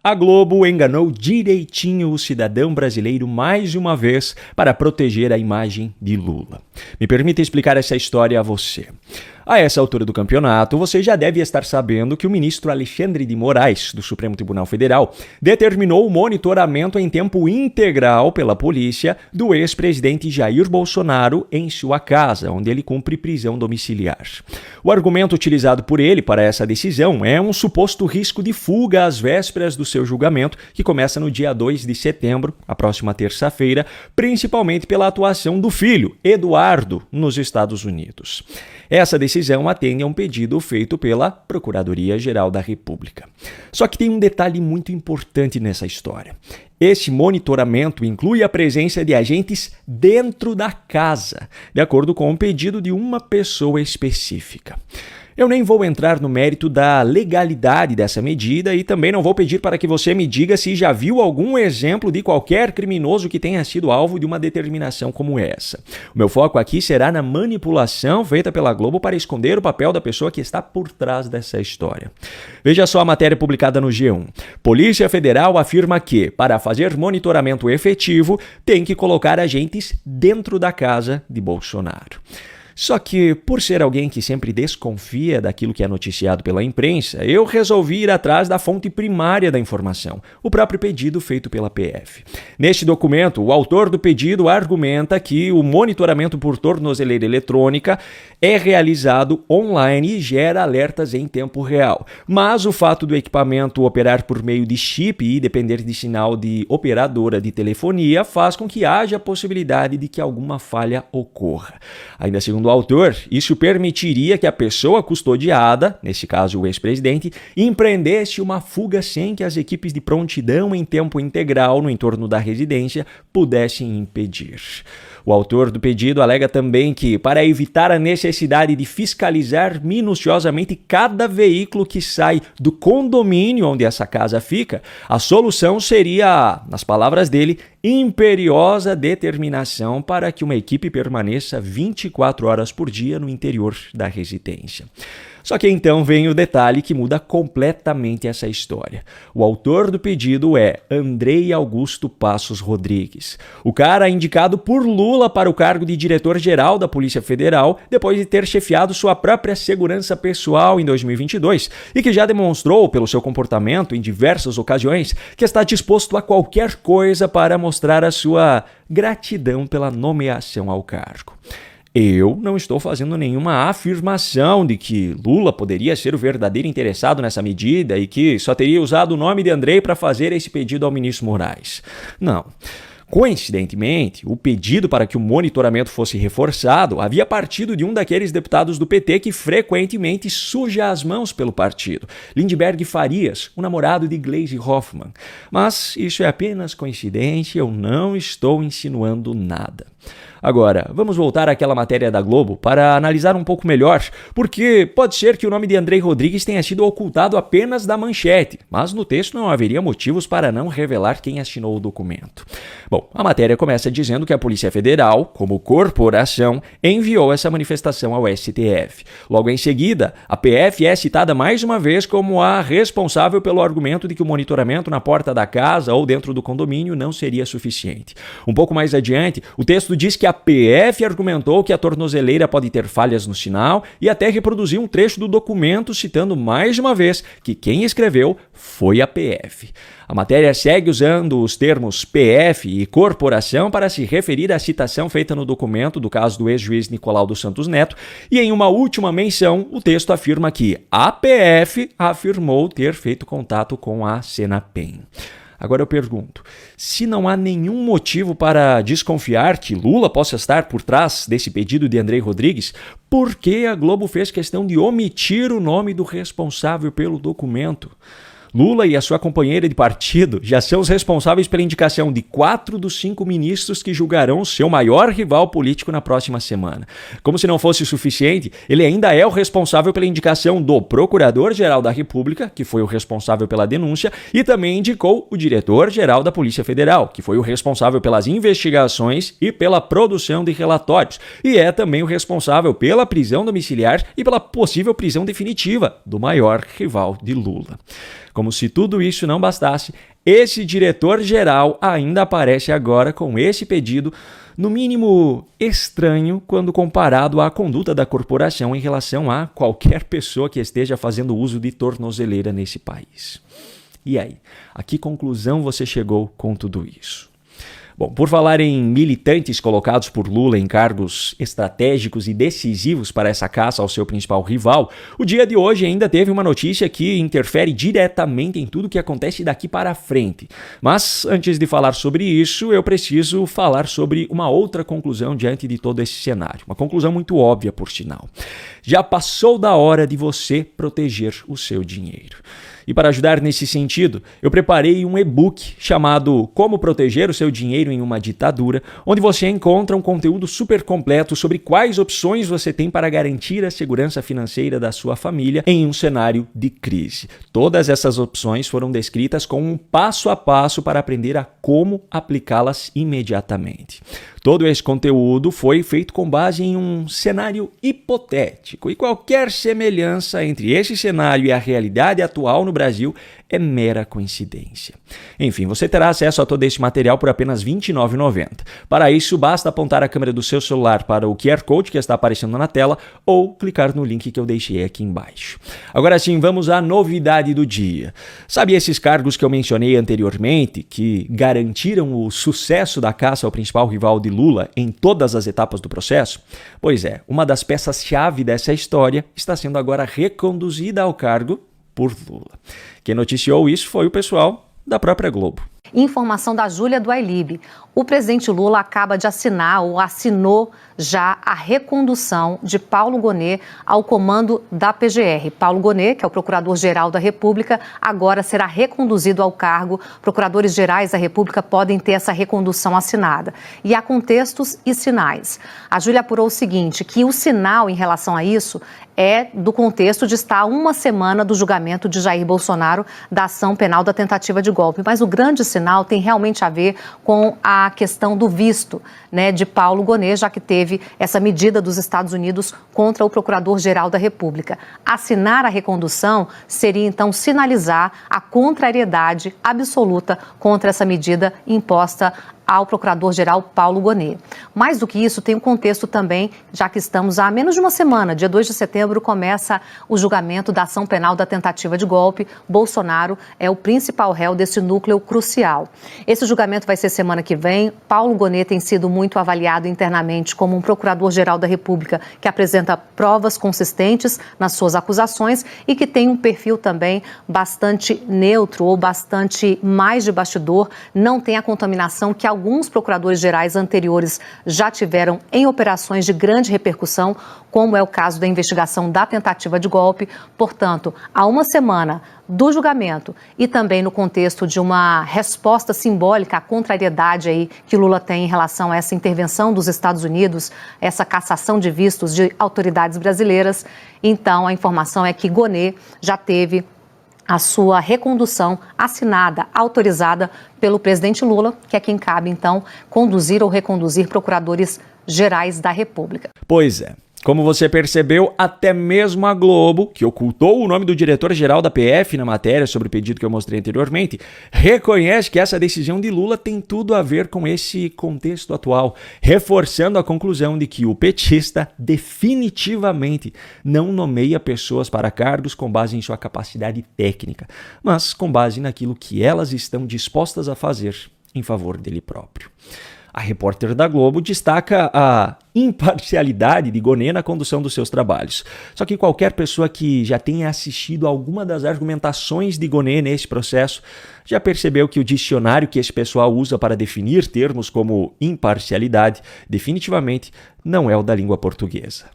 A Globo enganou direitinho o cidadão brasileiro mais uma vez para proteger a imagem de Lula. Me permita explicar essa história a você. A essa altura do campeonato, você já deve estar sabendo que o ministro Alexandre de Moraes, do Supremo Tribunal Federal, determinou o monitoramento em tempo integral pela polícia do ex-presidente Jair Bolsonaro em sua casa, onde ele cumpre prisão domiciliar. O argumento utilizado por ele para essa decisão é um suposto risco de fuga às vésperas do seu julgamento, que começa no dia 2 de setembro, a próxima terça-feira, principalmente pela atuação do filho, Eduardo, nos Estados Unidos. Essa decisão atende a um pedido feito pela Procuradoria-Geral da República. Só que tem um detalhe muito importante nessa história. Esse monitoramento inclui a presença de agentes dentro da casa, de acordo com o pedido de uma pessoa específica. Eu nem vou entrar no mérito da legalidade dessa medida e também não vou pedir para que você me diga se já viu algum exemplo de qualquer criminoso que tenha sido alvo de uma determinação como essa. O meu foco aqui será na manipulação feita pela Globo para esconder o papel da pessoa que está por trás dessa história. Veja só a matéria publicada no G1. Polícia Federal afirma que, para fazer monitoramento efetivo, tem que colocar agentes dentro da casa de Bolsonaro. Só que, por ser alguém que sempre desconfia daquilo que é noticiado pela imprensa, eu resolvi ir atrás da fonte primária da informação, o próprio pedido feito pela PF. Neste documento, o autor do pedido argumenta que o monitoramento por tornozeleira eletrônica é realizado online e gera alertas em tempo real. Mas o fato do equipamento operar por meio de chip e depender de sinal de operadora de telefonia faz com que haja a possibilidade de que alguma falha ocorra. Ainda segundo o autor, isso permitiria que a pessoa custodiada, nesse caso o ex-presidente, empreendesse uma fuga sem que as equipes de prontidão em tempo integral no entorno da residência pudessem impedir. O autor do pedido alega também que, para evitar a necessidade de fiscalizar minuciosamente cada veículo que sai do condomínio onde essa casa fica, a solução seria, nas palavras dele, imperiosa determinação para que uma equipe permaneça 24 horas por dia no interior da residência. Só que então vem o detalhe que muda completamente essa história. O autor do pedido é Andrei Augusto Passos Rodrigues, o cara indicado por Lula para o cargo de diretor-geral da Polícia Federal depois de ter chefiado sua própria segurança pessoal em 2022 e que já demonstrou pelo seu comportamento em diversas ocasiões que está disposto a qualquer coisa para mostrar a sua gratidão pela nomeação ao cargo. Eu não estou fazendo nenhuma afirmação de que Lula poderia ser o verdadeiro interessado nessa medida e que só teria usado o nome de Andrei para fazer esse pedido ao ministro Moraes. Não. Coincidentemente, o pedido para que o monitoramento fosse reforçado havia partido de um daqueles deputados do PT que frequentemente suja as mãos pelo partido, Lindbergh Farias, o namorado de Gleisi Hoffmann. Mas isso é apenas coincidência, eu não estou insinuando nada. Agora, vamos voltar àquela matéria da Globo para analisar um pouco melhor, porque pode ser que o nome de Andrei Rodrigues tenha sido ocultado apenas da manchete, mas no texto não haveria motivos para não revelar quem assinou o documento. Bom, a matéria começa dizendo que a Polícia Federal, como corporação, enviou essa manifestação ao STF. Logo em seguida, a PF é citada mais uma vez como a responsável pelo argumento de que o monitoramento na porta da casa ou dentro do condomínio não seria suficiente. Um pouco mais adiante, o texto diz que a PF argumentou que a tornozeleira pode ter falhas no sinal e até reproduziu um trecho do documento citando mais uma vez que quem escreveu foi a PF. A matéria segue usando os termos PF e corporação para se referir à citação feita no documento do caso do ex-juiz Nicolau dos Santos Neto e em uma última menção o texto afirma que a PF afirmou ter feito contato com a Senapen. Agora eu pergunto, se não há nenhum motivo para desconfiar que Lula possa estar por trás desse pedido de Andrei Rodrigues, por que a Globo fez questão de omitir o nome do responsável pelo documento? Lula e a sua companheira de partido já são os responsáveis pela indicação de 4 dos 5 ministros que julgarão seu maior rival político na próxima semana. Como se não fosse suficiente, ele ainda é o responsável pela indicação do Procurador-Geral da República, que foi o responsável pela denúncia, e também indicou o Diretor-Geral da Polícia Federal, que foi o responsável pelas investigações e pela produção de relatórios, e é também o responsável pela prisão domiciliar e pela possível prisão definitiva do maior rival de Lula. Como se tudo isso não bastasse, esse diretor-geral ainda aparece agora com esse pedido, no mínimo estranho, quando comparado à conduta da corporação em relação a qualquer pessoa que esteja fazendo uso de tornozeleira nesse país. E aí, a que conclusão você chegou com tudo isso? Bom, por falar em militantes colocados por Lula em cargos estratégicos e decisivos para essa caça ao seu principal rival, o dia de hoje ainda teve uma notícia que interfere diretamente em tudo que acontece daqui para frente. Mas, antes de falar sobre isso, eu preciso falar sobre uma outra conclusão diante de todo esse cenário. Uma conclusão muito óbvia, por sinal. Já passou da hora de você proteger o seu dinheiro. E para ajudar nesse sentido, eu preparei um e-book chamado Como Proteger o Seu Dinheiro em uma Ditadura, onde você encontra um conteúdo super completo sobre quais opções você tem para garantir a segurança financeira da sua família em um cenário de crise. Todas essas opções foram descritas com um passo a passo para aprender a como aplicá-las imediatamente. Todo esse conteúdo foi feito com base em um cenário hipotético e qualquer semelhança entre esse cenário e a realidade atual no Brasil é mera coincidência. Enfim, você terá acesso a todo esse material por apenas R$ 29,90. Para isso, basta apontar a câmera do seu celular para o QR Code que está aparecendo na tela ou clicar no link que eu deixei aqui embaixo. Agora sim, vamos à novidade do dia. Sabe esses cargos que eu mencionei anteriormente, que garantiram o sucesso da caça ao principal rival de Lula em todas as etapas do processo? Pois é, uma das peças-chave dessa história está sendo agora reconduzida ao cargo por Lula. Quem noticiou isso foi o pessoal da própria Globo. Informação da Júlia do Ailib. O presidente Lula acaba de assinar ou assinou já a recondução de Paulo Gonet ao comando da PGR. Paulo Gonet, que é o Procurador-Geral da República, agora será reconduzido ao cargo. Procuradores gerais da República podem ter essa recondução assinada. E há contextos e sinais. A Júlia apurou o seguinte, que o sinal em relação a isso é do contexto de estar a uma semana do julgamento de Jair Bolsonaro da ação penal da tentativa de golpe. Mas o grande sinal tem realmente a ver com a questão do visto, né, de Paulo Gonet, já que teve essa medida dos Estados Unidos contra o Procurador-Geral da República. Assinar a recondução seria, então, sinalizar a contrariedade absoluta contra essa medida imposta ao Procurador-Geral Paulo Gonet. Mais do que isso, tem um contexto também, já que estamos há menos de uma semana, dia 2 de setembro, começa o julgamento da ação penal da tentativa de golpe. Bolsonaro é o principal réu desse núcleo crucial. Esse julgamento vai ser semana que vem. Paulo Gonet tem sido muito avaliado internamente como um Procurador-Geral da República que apresenta provas consistentes nas suas acusações e que tem um perfil também bastante neutro ou bastante mais de bastidor, não tem a contaminação que alguns procuradores gerais anteriores já tiveram em operações de grande repercussão, como é o caso da investigação da tentativa de golpe. Portanto, há uma semana do julgamento e também no contexto de uma resposta simbólica à contrariedade aí que Lula tem em relação a essa intervenção dos Estados Unidos, essa cassação de vistos de autoridades brasileiras. Então, a informação é que Gonet já teve a sua recondução assinada, autorizada pelo presidente Lula, que é quem cabe, então, conduzir ou reconduzir procuradores gerais da República. Pois é. Como você percebeu, até mesmo a Globo, que ocultou o nome do diretor-geral da PF na matéria sobre o pedido que eu mostrei anteriormente, reconhece que essa decisão de Lula tem tudo a ver com esse contexto atual, reforçando a conclusão de que o petista definitivamente não nomeia pessoas para cargos com base em sua capacidade técnica, mas com base naquilo que elas estão dispostas a fazer em favor dele próprio. A repórter da Globo destaca a imparcialidade de Gonet na condução dos seus trabalhos. Só que qualquer pessoa que já tenha assistido a alguma das argumentações de Gonet nesse processo já percebeu que o dicionário que esse pessoal usa para definir termos como imparcialidade definitivamente não é o da língua portuguesa.